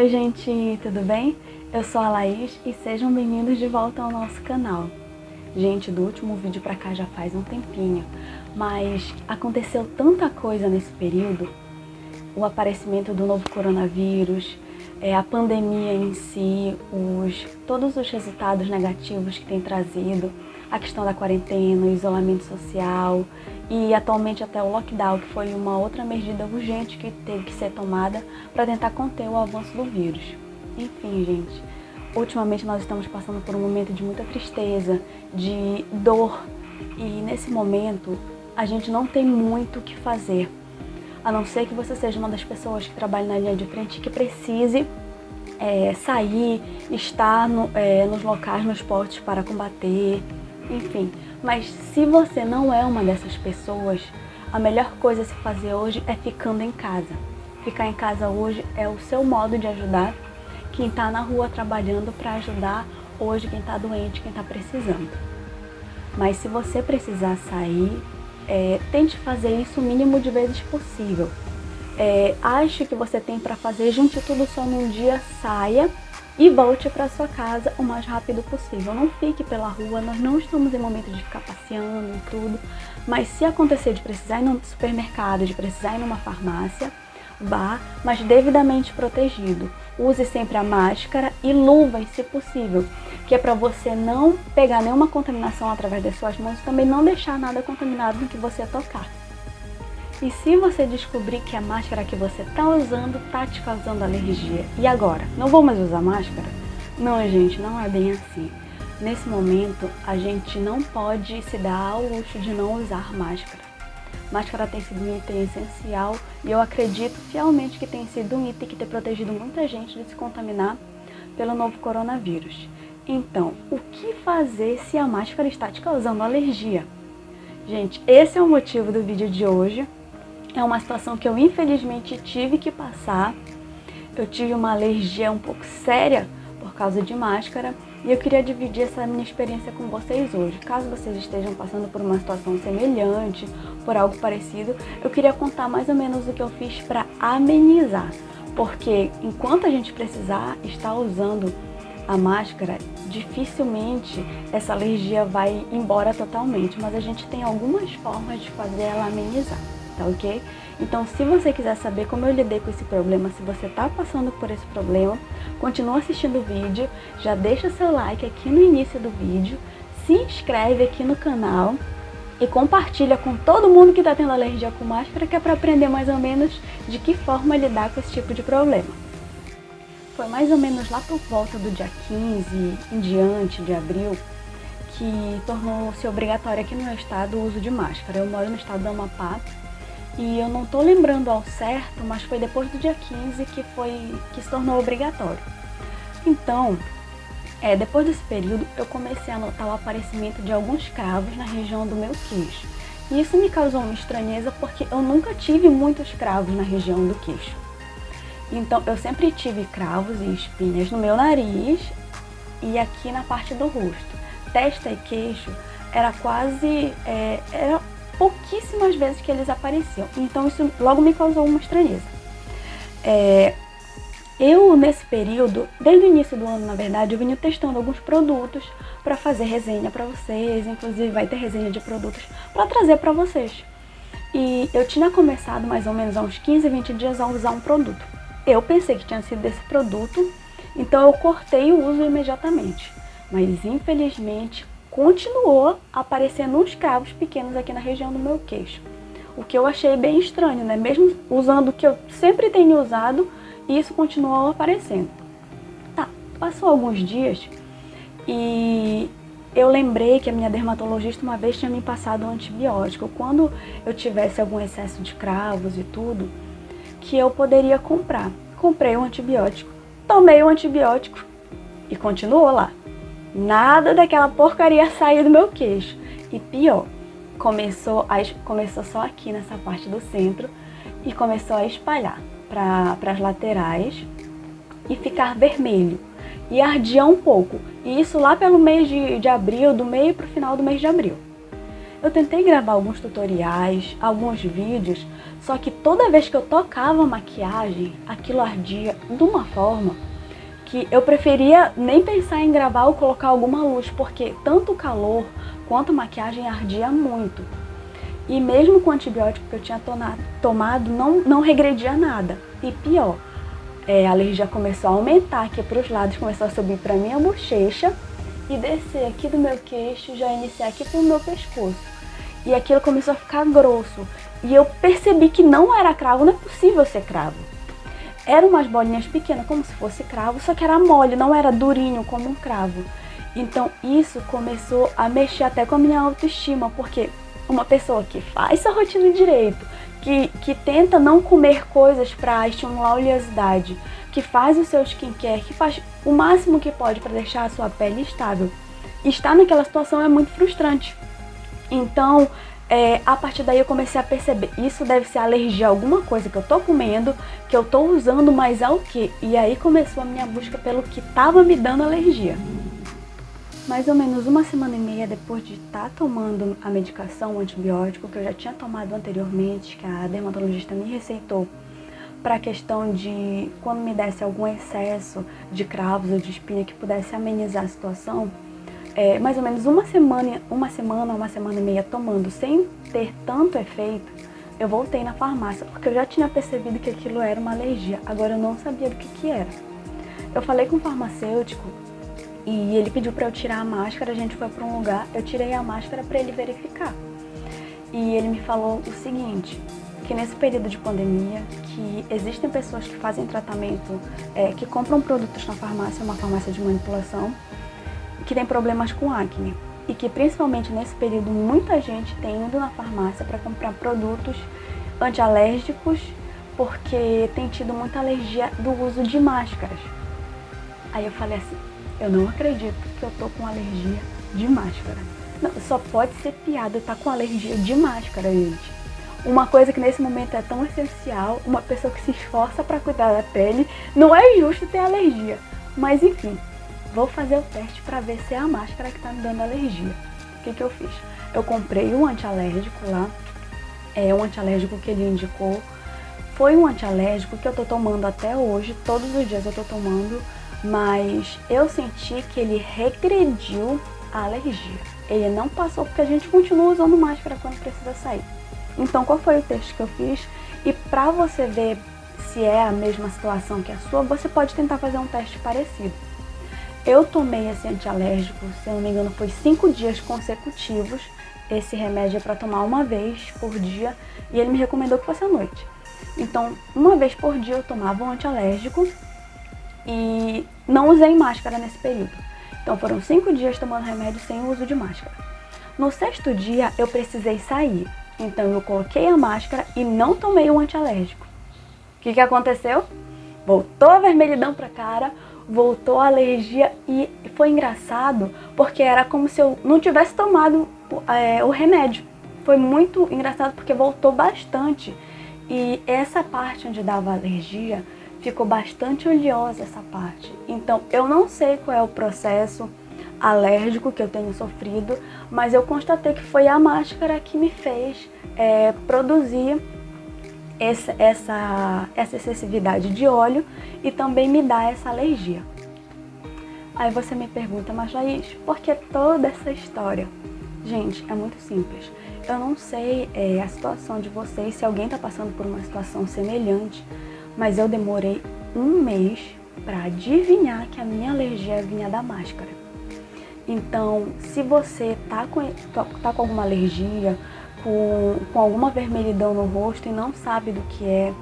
Oi gente, tudo bem? Eu sou a Laís e sejam bem-vindos de volta ao nosso canal. Gente, do último vídeo pra cá já faz um tempinho, mas aconteceu tanta coisa nesse período, o aparecimento do novo coronavírus, a pandemia em si, todos os resultados negativos que tem trazido, a questão da quarentena, o isolamento social e atualmente até o lockdown, que foi uma outra medida urgente que teve que ser tomada para tentar conter o avanço do vírus. Enfim, gente, ultimamente nós estamos passando por um momento de muita tristeza, de dor, e nesse momento a gente não tem muito o que fazer, a não ser que você seja uma das pessoas que trabalha na linha de frente e que precise sair, estar nos locais, nos postos para combater, enfim. Mas se você não é uma dessas pessoas, a melhor coisa a se fazer hoje é ficando em casa. Ficar em casa hoje é o seu modo de ajudar quem está na rua trabalhando para ajudar hoje quem está doente, quem está precisando. Mas se você precisar sair, tente fazer isso o mínimo de vezes possível. Ache que você tem para fazer, junte tudo só num dia, saia e volte para sua casa o mais rápido possível. Não fique pela rua, nós não estamos em momento de ficar passeando e tudo, mas se acontecer de precisar ir no supermercado, de precisar ir numa farmácia, vá, mas devidamente protegido. Use sempre a máscara e luvas, se possível, que é para você não pegar nenhuma contaminação através das suas mãos e também não deixar nada contaminado no que você tocar. E se você descobrir que a máscara que você está usando está te causando alergia, e agora? Não vou mais usar máscara? Não, gente, não é bem assim. Nesse momento, a gente não pode se dar ao luxo de não usar máscara. Máscara tem sido um item essencial e eu acredito fielmente que tem sido um item que tem protegido muita gente de se contaminar pelo novo coronavírus. Então, o que fazer se a máscara está te causando alergia? Gente, esse é o motivo do vídeo de hoje. É uma situação que eu infelizmente tive que passar. Eu tive uma alergia um pouco séria por causa de máscara e eu queria dividir essa minha experiência com vocês hoje. Caso vocês estejam passando por uma situação semelhante, por algo parecido, eu queria contar mais ou menos o que eu fiz para amenizar. Porque enquanto a gente precisar estar usando a máscara, dificilmente essa alergia vai embora totalmente, mas a gente tem algumas formas de fazer ela amenizar. Tá ok? Então, se você quiser saber como eu lidei com esse problema, se você tá passando por esse problema, continua assistindo o vídeo, já deixa seu like aqui no início do vídeo, se inscreve aqui no canal e compartilha com todo mundo que tá tendo alergia com máscara, que é para aprender mais ou menos de que forma lidar com esse tipo de problema. Foi mais ou menos lá por volta do dia 15 em diante de abril que tornou-se obrigatório aqui no meu estado o uso de máscara. Eu moro no estado do Amapá, e eu não tô lembrando ao certo, mas foi depois do dia 15 que se tornou obrigatório. Então, depois desse período, eu comecei a notar o aparecimento de alguns cravos na região do meu queixo. E isso me causou uma estranheza porque eu nunca tive muitos cravos na região do queixo. Então, eu sempre tive cravos e espinhas no meu nariz e aqui na parte do rosto. Testa e queixo era pouquíssimas vezes que eles apareciam, então isso logo me causou uma estranheza. Eu, nesse período, desde o início do ano, na verdade, eu vinha testando alguns produtos para fazer resenha para vocês, inclusive vai ter resenha de produtos para trazer para vocês. E eu tinha começado mais ou menos há uns 15, 20 dias a usar um produto. Eu pensei que tinha sido desse produto, então eu cortei o uso imediatamente, mas infelizmente continuou aparecendo uns cravos pequenos aqui na região do meu queixo. O que eu achei bem estranho, né? Mesmo usando o que eu sempre tenho usado, isso continuou aparecendo. Tá, passou alguns dias e eu lembrei que a minha dermatologista uma vez tinha me passado um antibiótico. Quando eu tivesse algum excesso de cravos e tudo, que eu poderia comprar. Comprei um antibiótico, tomei o antibiótico e continuou lá. Nada daquela porcaria sair do meu queixo. E pior, começou só aqui nessa parte do centro e começou a espalhar para as laterais e ficar vermelho. E ardia um pouco. E isso lá pelo mês de abril, do meio para o final do mês de abril. Eu tentei gravar alguns tutoriais, alguns vídeos, só que toda vez que eu tocava a maquiagem, aquilo ardia de uma forma que eu preferia nem pensar em gravar ou colocar alguma luz, porque tanto o calor quanto a maquiagem ardia muito. E mesmo com o antibiótico que eu tinha tomado, não regredia nada. E pior, a alergia começou a aumentar aqui para os lados, começou a subir para minha bochecha e descer aqui do meu queixo, já iniciar aqui pro meu pescoço. E aquilo começou a ficar grosso. E eu percebi que não era cravo, não é possível ser cravo. Eram umas bolinhas pequenas, como se fosse cravo, só que era mole, não era durinho como um cravo. Então isso começou a mexer até com a minha autoestima, porque uma pessoa que faz sua rotina direito, que tenta não comer coisas para estimular a oleosidade, que faz o seu skincare, que faz o máximo que pode para deixar a sua pele estável, estar naquela situação é muito frustrante. Então, a partir daí eu comecei a perceber, isso deve ser alergia a alguma coisa que eu tô comendo, que eu tô usando, mas ao quê? E aí começou a minha busca pelo que tava me dando alergia. Mais ou menos uma semana e meia depois de estar tomando a medicação, o antibiótico, que eu já tinha tomado anteriormente, que a dermatologista me receitou, para a questão de quando me desse algum excesso de cravos ou de espinha que pudesse amenizar a situação, mais ou menos uma semana e meia tomando sem ter tanto efeito, eu voltei na farmácia, porque eu já tinha percebido que aquilo era uma alergia, agora eu não sabia do que era. Eu falei com o farmacêutico e ele pediu para eu tirar a máscara, a gente foi para um lugar, eu tirei a máscara para ele verificar. E ele me falou o seguinte, que nesse período de pandemia, que existem pessoas que fazem tratamento, que compram produtos na farmácia, uma farmácia de manipulação, que tem problemas com acne. E que principalmente nesse período muita gente tem ido na farmácia para comprar produtos antialérgicos, porque tem tido muita alergia do uso de máscaras. Aí eu falei assim, eu não acredito que eu tô com alergia de máscara. Não, só pode ser piada eu estar com alergia de máscara, gente. Uma coisa que nesse momento é tão essencial, uma pessoa que se esforça para cuidar da pele, não é justo ter alergia. Mas enfim, vou fazer o teste para ver se é a máscara que tá me dando alergia. O que eu fiz? Eu comprei um antialérgico lá, um antialérgico que ele indicou. Foi um antialérgico que eu tô tomando até hoje, todos os dias eu tô tomando, mas eu senti que ele regrediu a alergia. Ele não passou porque a gente continua usando máscara quando precisa sair. Então, qual foi o teste que eu fiz? E para você ver se é a mesma situação que a sua, você pode tentar fazer um teste parecido. Eu tomei esse antialérgico, se eu não me engano, foi 5 dias consecutivos. Esse remédio é para tomar uma vez por dia e ele me recomendou que fosse à noite. Então, uma vez por dia eu tomava um antialérgico e não usei máscara nesse período. Então foram 5 dias tomando remédio sem o uso de máscara. No 6º dia eu precisei sair, então eu coloquei a máscara e não tomei o antialérgico. O que aconteceu? Voltou a vermelhidão pra cara, voltou a alergia e foi engraçado porque era como se eu não tivesse tomado o remédio. Foi muito engraçado porque voltou bastante e essa parte onde dava alergia ficou bastante oleosa essa parte. Então, eu não sei qual é o processo alérgico que eu tenho sofrido, mas eu constatei que foi a máscara que me fez produzir essa excessividade de óleo e também me dá essa alergia. Aí você me pergunta, mas Laís, por que toda essa história? Gente, é muito simples. Eu não sei a situação de vocês, se alguém está passando por uma situação semelhante, mas eu demorei 1 mês para adivinhar que a minha alergia vinha da máscara. Então, se você tá com alguma alergia, com alguma vermelhidão no rosto e não sabe do que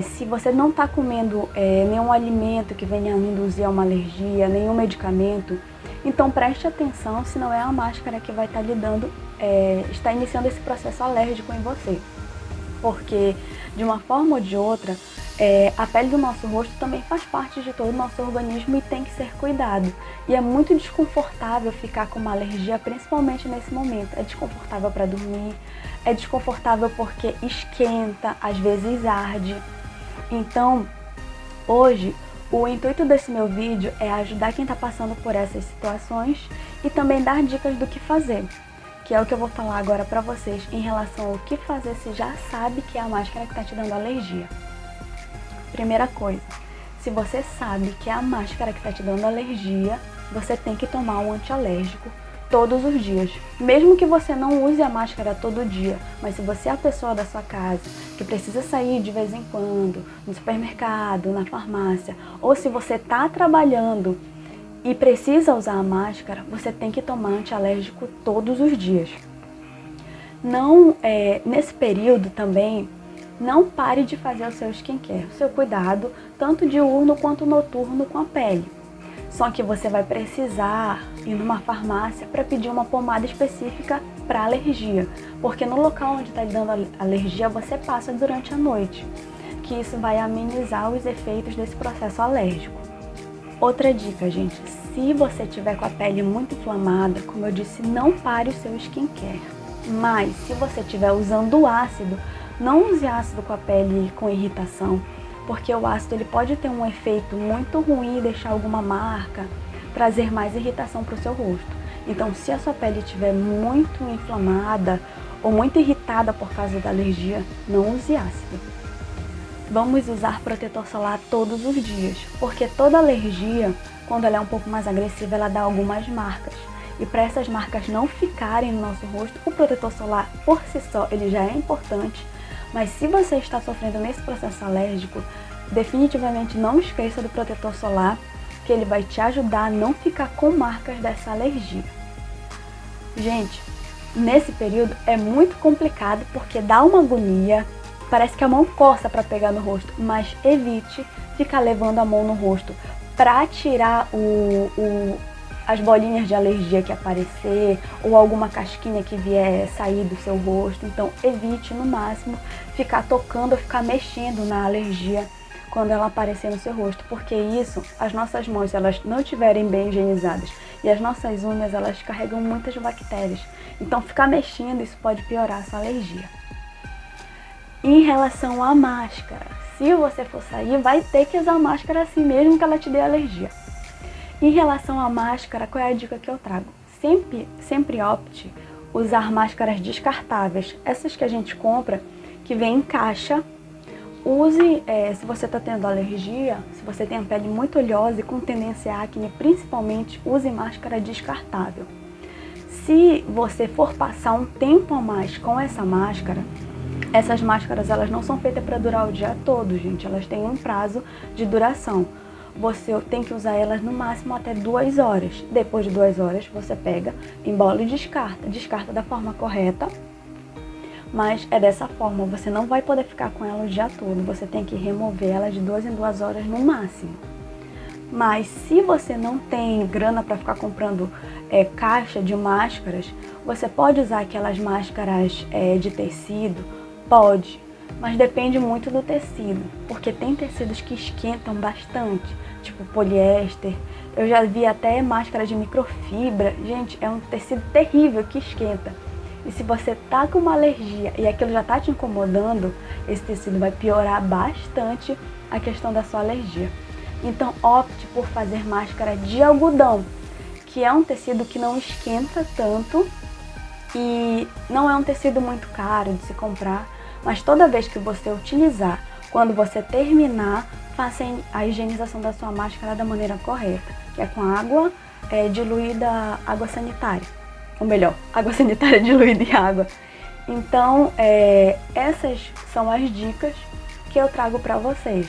se você não está comendo nenhum alimento que venha a induzir a uma alergia, nenhum medicamento, então preste atenção se não é a máscara que vai estar está iniciando esse processo alérgico em você. Porque, de uma forma ou de outra, a pele do nosso rosto também faz parte de todo o nosso organismo e tem que ser cuidado. E é muito desconfortável ficar com uma alergia, principalmente nesse momento. É desconfortável para dormir, é desconfortável porque esquenta, às vezes arde. Então, hoje, o intuito desse meu vídeo é ajudar quem está passando por essas situações e também dar dicas do que fazer. que é o que eu vou falar agora pra vocês em relação ao que fazer se já sabe que é a máscara que tá te dando alergia. Primeira coisa, se você sabe que é a máscara que tá te dando alergia, você tem que tomar um antialérgico todos os dias. Mesmo que você não use a máscara todo dia, mas se você é a pessoa da sua casa que precisa sair de vez em quando, no supermercado, na farmácia, ou se você tá trabalhando e precisa usar a máscara, você tem que tomar antialérgico todos os dias. Não, nesse período também, não pare de fazer o seu skincare, o seu cuidado, tanto diurno quanto noturno com a pele. Só que você vai precisar ir numa farmácia para pedir uma pomada específica para alergia, porque no local onde está dando alergia você passa durante a noite, que isso vai amenizar os efeitos desse processo alérgico. Outra dica, gente, se você tiver com a pele muito inflamada, como eu disse, não pare o seu skincare. Mas se você estiver usando ácido, não use ácido com a pele com irritação, porque o ácido ele pode ter um efeito muito ruim e deixar alguma marca, trazer mais irritação para o seu rosto. Então, se a sua pele estiver muito inflamada ou muito irritada por causa da alergia, não use ácido. Vamos usar protetor solar todos os dias, porque toda alergia, quando ela é um pouco mais agressiva, ela dá algumas marcas. E para essas marcas não ficarem no nosso rosto, o protetor solar por si só ele já é importante. Mas se você está sofrendo nesse processo alérgico, definitivamente não esqueça do protetor solar, que ele vai te ajudar a não ficar com marcas dessa alergia. Gente, nesse período é muito complicado porque dá uma agonia, parece que a mão coça para pegar no rosto, mas evite ficar levando a mão no rosto para tirar as bolinhas de alergia que aparecer ou alguma casquinha que vier sair do seu rosto. Então evite no máximo ficar tocando ou ficar mexendo na alergia quando ela aparecer no seu rosto, porque isso, as nossas mãos, se elas não estiverem bem higienizadas e as nossas unhas, elas carregam muitas bactérias. Então ficar mexendo, isso pode piorar a sua alergia. Em relação à máscara, se você for sair, vai ter que usar máscara assim mesmo que ela te dê alergia. Em relação à máscara, qual é a dica que eu trago? Sempre opte usar máscaras descartáveis. Essas que a gente compra, que vem em caixa. Use, se você está tendo alergia, se você tem a pele muito oleosa e com tendência à acne, principalmente, use máscara descartável. Se você for passar um tempo a mais com essa máscara, essas máscaras elas não são feitas para durar o dia todo, gente. Elas têm um prazo de duração. Você tem que usar elas no máximo até 2 horas. Depois de 2 horas, você pega, embola e descarta. Descarta da forma correta, mas é dessa forma. Você não vai poder ficar com ela o dia todo. Você tem que remover ela de 2 em 2 horas no máximo. Mas se você não tem grana para ficar comprando caixa de máscaras, você pode usar aquelas máscaras de tecido? Pode. Mas depende muito do tecido, porque tem tecidos que esquentam bastante, tipo poliéster. Eu já vi até máscara de microfibra. Gente, é um tecido terrível que esquenta. E se você tá com uma alergia e aquilo já tá te incomodando, esse tecido vai piorar bastante a questão da sua alergia. Então opte por fazer máscara de algodão, que é um tecido que não esquenta tanto e não é um tecido muito caro de se comprar. Mas toda vez que você utilizar, quando você terminar, faça a higienização da sua máscara da maneira correta, que é com água diluída, água sanitária. Ou melhor, água sanitária diluída em água. Então, essas são as dicas que eu trago para vocês,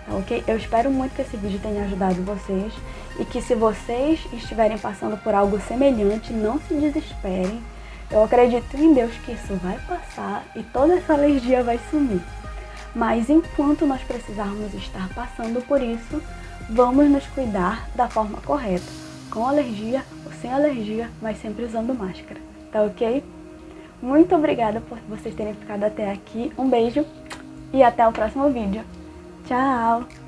tá ok? Eu espero muito que esse vídeo tenha ajudado vocês e que se vocês estiverem passando por algo semelhante, não se desesperem. Eu acredito em Deus que isso vai passar e toda essa alergia vai sumir. Mas enquanto nós precisarmos estar passando por isso, vamos nos cuidar da forma correta. Com alergia ou sem alergia, mas sempre usando máscara. Tá ok? Muito obrigada por vocês terem ficado até aqui. Um beijo e até o próximo vídeo. Tchau!